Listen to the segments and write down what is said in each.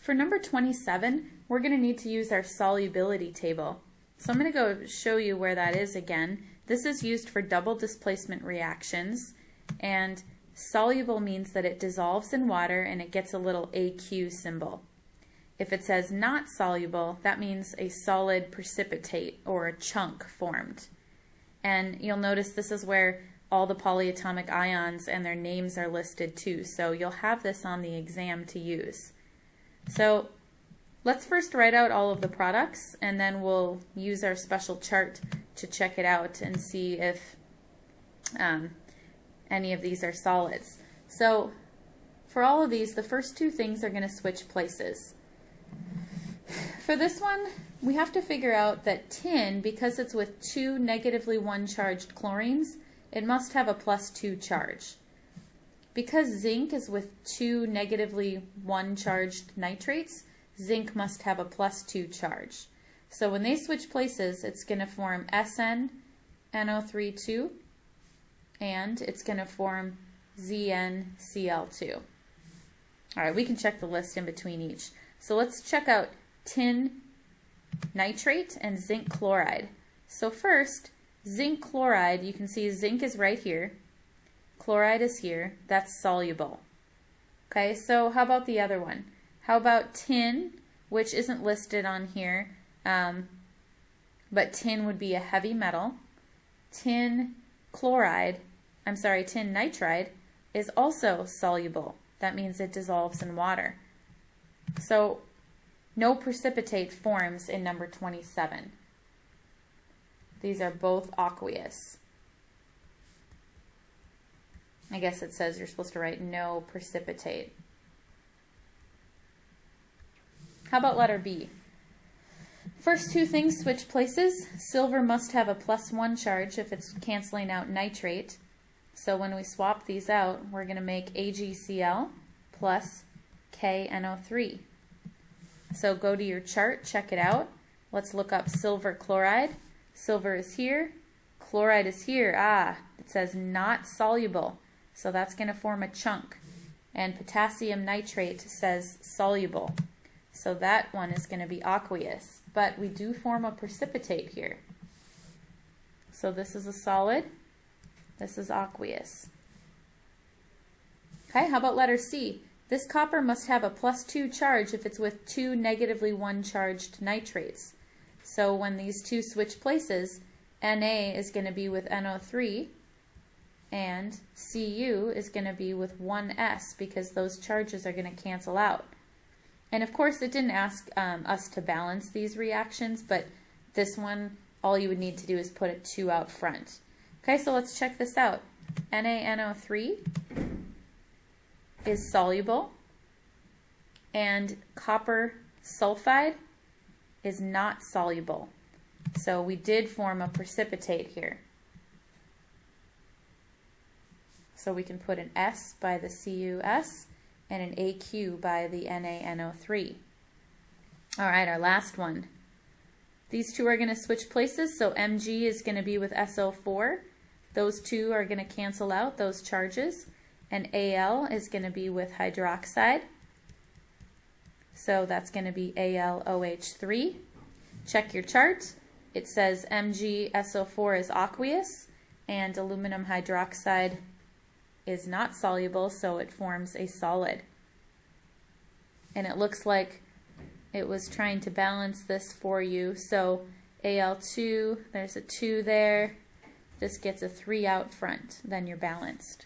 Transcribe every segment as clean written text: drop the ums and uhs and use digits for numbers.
For number 27, we're going to need to use our solubility table. So I'm going to go show you where that is again. This is used for double displacement reactions, and soluble means that it dissolves in water and it gets a little AQ symbol. If it says not soluble, that means a solid precipitate or a chunk formed. And you'll notice this is where all the polyatomic ions and their names are listed too, so you'll have this on the exam to use. So let's first write out all of the products, and then we'll use our special chart to check it out and see if any of these are solids. So for all of these, the first two things are going to switch places. For this one, we have to figure out that tin, because it's with two negatively 1 charged chlorines, it must have a +2 charge. Because zinc is with two negatively 1 charged nitrates, zinc must have a +2 charge. So when they switch places, it's going to form SnNO3 and it's going to form ZnCl2. All right, we can check the list in between each. So let's check out tin nitrate and zinc chloride. So first, zinc chloride, you can see zinc is right here, chloride is here, that's soluble. Okay, so how about the other one? How about tin, which isn't listed on here, but tin would be a heavy metal. Tin nitride is also soluble. That means it dissolves in water. So no precipitate forms in number 27. These are both aqueous. I guess it says you're supposed to write no precipitate. How about letter B? First two things switch places. Silver must have a +1 charge if it's canceling out nitrate. So when we swap these out, we're going to make AgCl plus KNO3. So go to your chart, check it out. Let's look up silver chloride. Silver is here, chloride is here. It says not soluble, so that's going to form a chunk. And potassium nitrate says soluble, so that one is going to be aqueous. But we do form a precipitate here. So this is a solid, this is aqueous. Okay, how about letter C? This copper must have a +2 charge if it's with two negatively 1 charged nitrates. So when these two switch places, Na is going to be with NO3 and Cu is going to be with 1s because those charges are going to cancel out. And of course it didn't ask us to balance these reactions, but this one, all you would need to do is put a 2 out front. Okay, so let's check this out. NaNO3 is soluble, and copper sulfide is not soluble. So we did form a precipitate here. So we can put an S by the CuS and an AQ by the NaNO3. All right, our last one. These two are going to switch places, so Mg is going to be with SO4. Those two are going to cancel out those charges, and Al is going to be with hydroxide. So that's going to be AlOH3. Check your chart. It says MgSO4 is aqueous, and aluminum hydroxide is not soluble, so it forms a solid. And it looks like it was trying to balance this for you. So Al2, there's a 2 there. This gets a 3 out front. Then you're balanced.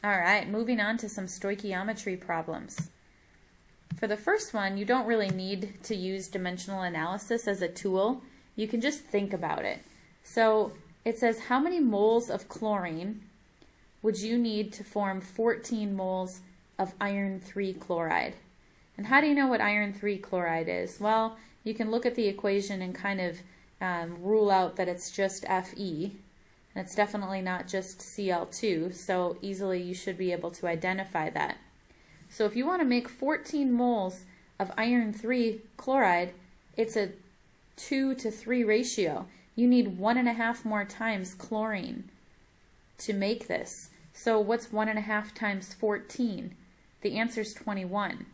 All right, moving on to some stoichiometry problems. For the first one, you don't really need to use dimensional analysis as a tool. You can just think about it. So it says, how many moles of chlorine would you need to form 14 moles of iron 3 chloride? And how do you know what iron 3 chloride is? Well, you can look at the equation and kind of rule out that it's just Fe. And it's definitely not just Cl2, so easily you should be able to identify that. So if you want to make 14 moles of iron 3 chloride, it's a 2 to 3 ratio. You need 1.5 more times chlorine to make this. So what's 1.5 times 14? The answer is 21.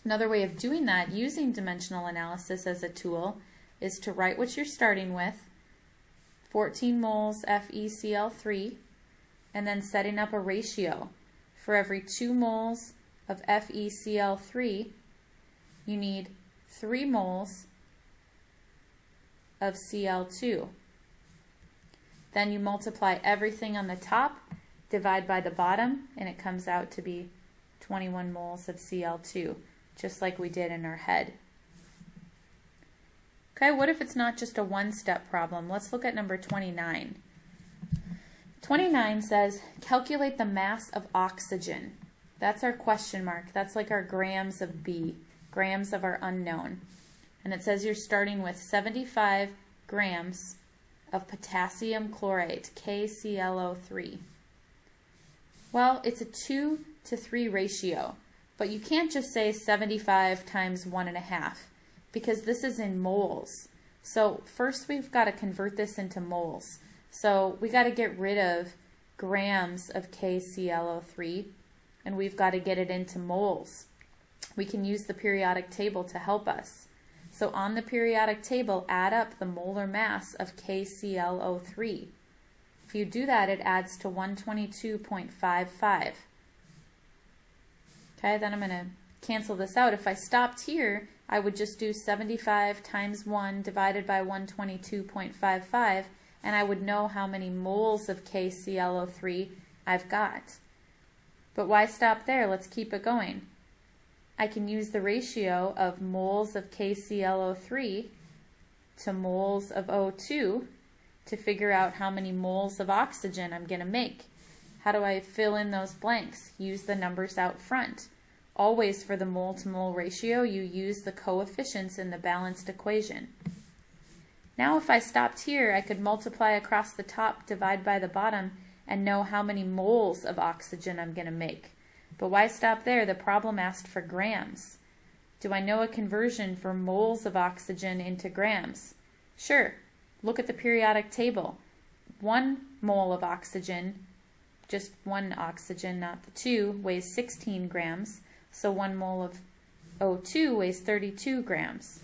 Another way of doing that, using dimensional analysis as a tool, is to write what you're starting with, 14 moles FeCl3, and then setting up a ratio. For every 2 moles of FeCl3, you need 3 moles of Cl2. Then you multiply everything on the top, divide by the bottom, and it comes out to be 21 moles of Cl2, just like we did in our head. Okay, what if it's not just a one-step problem? Let's look at number 29. 29 says, calculate the mass of oxygen. That's our question mark. That's like our grams of B, grams of our unknown. And it says you're starting with 75 grams of potassium chlorate, KClO3. Well, it's a 2 to 3 ratio, but you can't just say 75 times 1.5 because this is in moles. So first we've got to convert this into moles. So we got to get rid of grams of KClO3 and we've got to get it into moles. We can use the periodic table to help us. So on the periodic table, add up the molar mass of KClO3. If you do that, it adds to 122.55. Okay, then I'm going to cancel this out. If I stopped here, I would just do 75 times 1 divided by 122.55, and I would know how many moles of KClO3 I've got. But why stop there? Let's keep it going. I can use the ratio of moles of KClO3 to moles of O2 to figure out how many moles of oxygen I'm going to make. How do I fill in those blanks? Use the numbers out front. Always for the mole-to-mole ratio, you use the coefficients in the balanced equation. Now if I stopped here, I could multiply across the top, divide by the bottom, and know how many moles of oxygen I'm going to make. But why stop there? The problem asked for grams. Do I know a conversion for moles of oxygen into grams? Sure. Look at the periodic table. 1 mole of oxygen, just 1 oxygen, not the 2, weighs 16 grams. So 1 mole of O2 weighs 32 grams.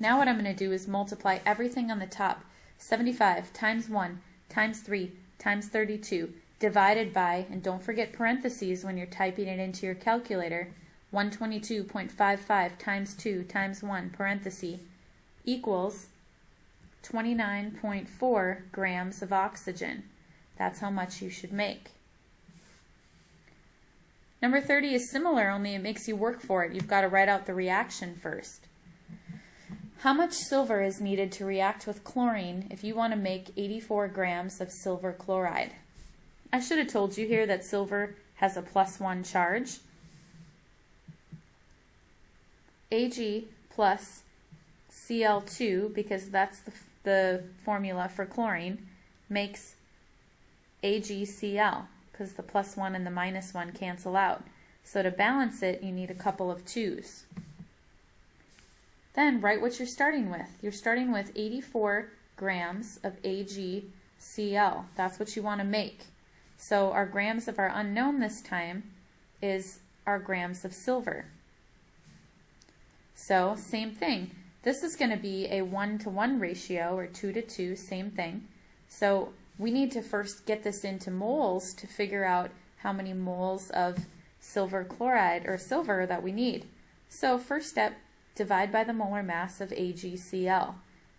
Now what I'm going to do is multiply everything on the top. 75 times 1 times 3 times 32 divided by, and don't forget parentheses when you're typing it into your calculator, 122.55 times 2 times 1 parenthesis equals 29.4 grams of oxygen. That's how much you should make. Number 30 is similar, only it makes you work for it. You've got to write out the reaction first. How much silver is needed to react with chlorine if you want to make 84 grams of silver chloride? I should have told you here that silver has a +1 charge. Ag plus Cl2, because that's the formula for chlorine, makes AgCl, because the +1 and the -1 cancel out. So to balance it, you need a couple of 2's. Then write what you're starting with. You're starting with 84 grams of AgCl. That's what you want to make. So our grams of our unknown this time is our grams of silver. So same thing. This is going to be a 1-to-1 ratio, or 2 to 2, same thing. So we need to first get this into moles to figure out how many moles of silver chloride or silver that we need. So first step, divide by the molar mass of AgCl.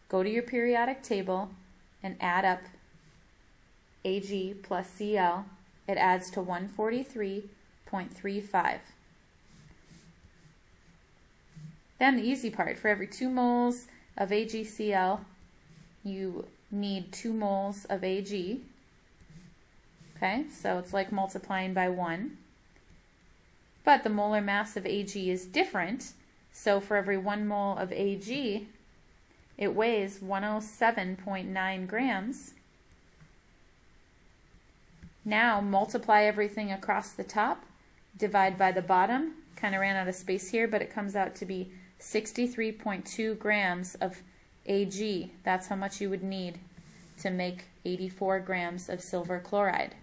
Go to your periodic table and add up Ag plus Cl. It adds to 143.35. Then the easy part, for every 2 moles of AgCl, you need 2 moles of Ag. Okay, so it's like multiplying by 1. But the molar mass of Ag is different, so for every 1 mole of Ag, it weighs 107.9 grams. Now multiply everything across the top, divide by the bottom. Kind of ran out of space here, but it comes out to be 63.2 grams of Ag. That's how much you would need to make 84 grams of silver chloride.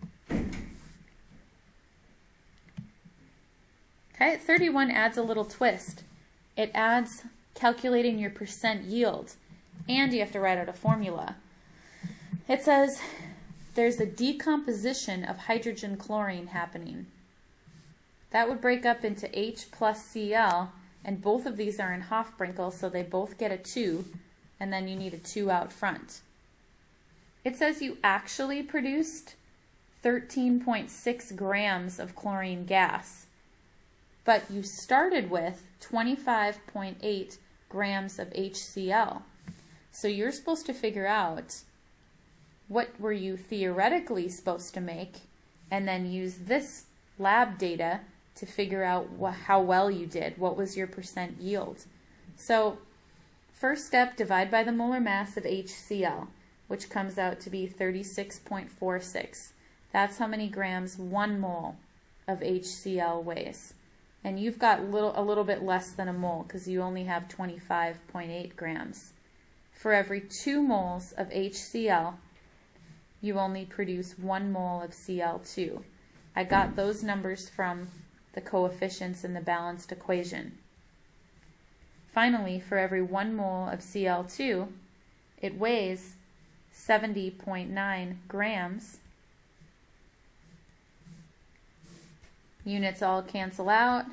Okay, 31 adds a little twist. It adds calculating your percent yield, and you have to write out a formula. It says there's a decomposition of hydrogen chlorine happening. That would break up into H plus Cl, and both of these are in Hofbrinkel, so they both get a 2, and then you need a 2 out front. It says you actually produced 13.6 grams of chlorine gas, but you started with 25.8 grams of HCl. So you're supposed to figure out what were you theoretically supposed to make, and then use this lab data to figure out how well you did. What was your percent yield? So first step, divide by the molar mass of HCl, which comes out to be 36.46. That's how many grams 1 mole of HCl weighs. And you've got a little bit less than a mole because you only have 25.8 grams. For every 2 moles of HCl, you only produce 1 mole of Cl2. I got those numbers from the coefficients in the balanced equation. Finally, for every 1 mole of Cl2, it weighs 70.9 grams. Units all cancel out.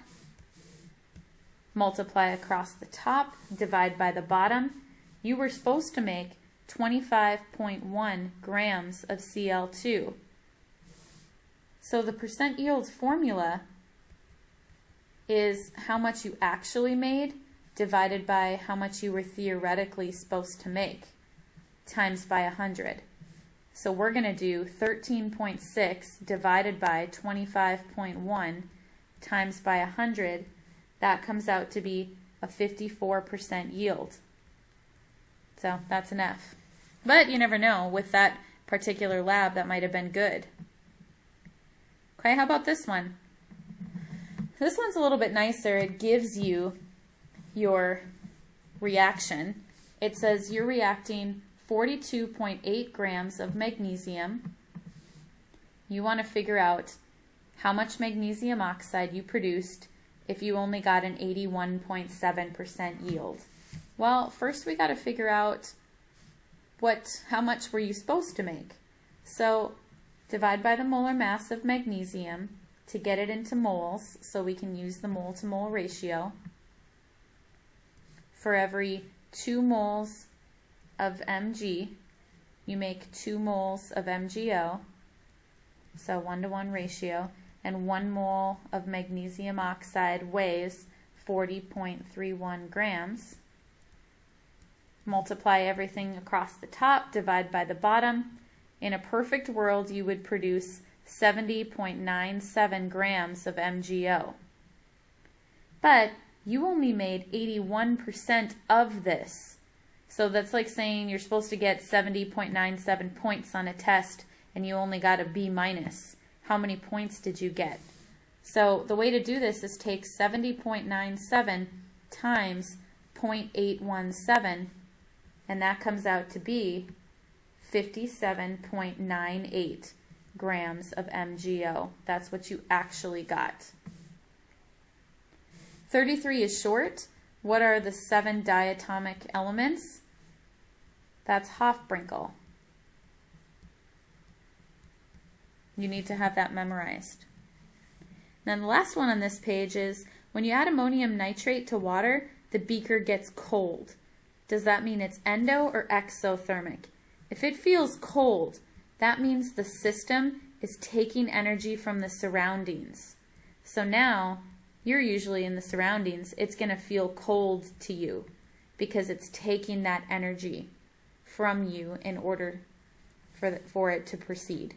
Multiply across the top, divide by the bottom. You were supposed to make 25.1 grams of Cl2. So the percent yield formula is how much you actually made divided by how much you were theoretically supposed to make, times by 100. So we're going to do 13.6 divided by 25.1 times by 100. That comes out to be a 54% yield. So that's an F. But you never know. With that particular lab, that might have been good. Okay, how about this one? This one's a little bit nicer. It gives you your reaction. It says you're reacting 42.8 grams of magnesium. You want to figure out how much magnesium oxide you produced if you only got an 81.7% yield. Well, first we got to figure out how much were you supposed to make. So divide by the molar mass of magnesium to get it into moles, so we can use the mole to mole ratio. For every 2 moles of Mg, you make 2 moles of MgO, so 1-to-1 ratio, and 1 mole of magnesium oxide weighs 40.31 grams. Multiply everything across the top, divide by the bottom. In a perfect world, you would produce 70.97 grams of MgO. But you only made 81% of this. So that's like saying you're supposed to get 70.97 points on a test and you only got a B minus. How many points did you get? So the way to do this is take 70.97 times 0.817, and that comes out to be 57.98 grams of MgO. That's what you actually got. 33 is short. What are the 7 diatomic elements? That's Hofbrinkel. You need to have that memorized. Then the last one on this page is when you add ammonium nitrate to water, the beaker gets cold. Does that mean it's endo or exothermic? If it feels cold, that means the system is taking energy from the surroundings. So now, you're usually in the surroundings, it's going to feel cold to you because it's taking that energy from you in order for it to proceed.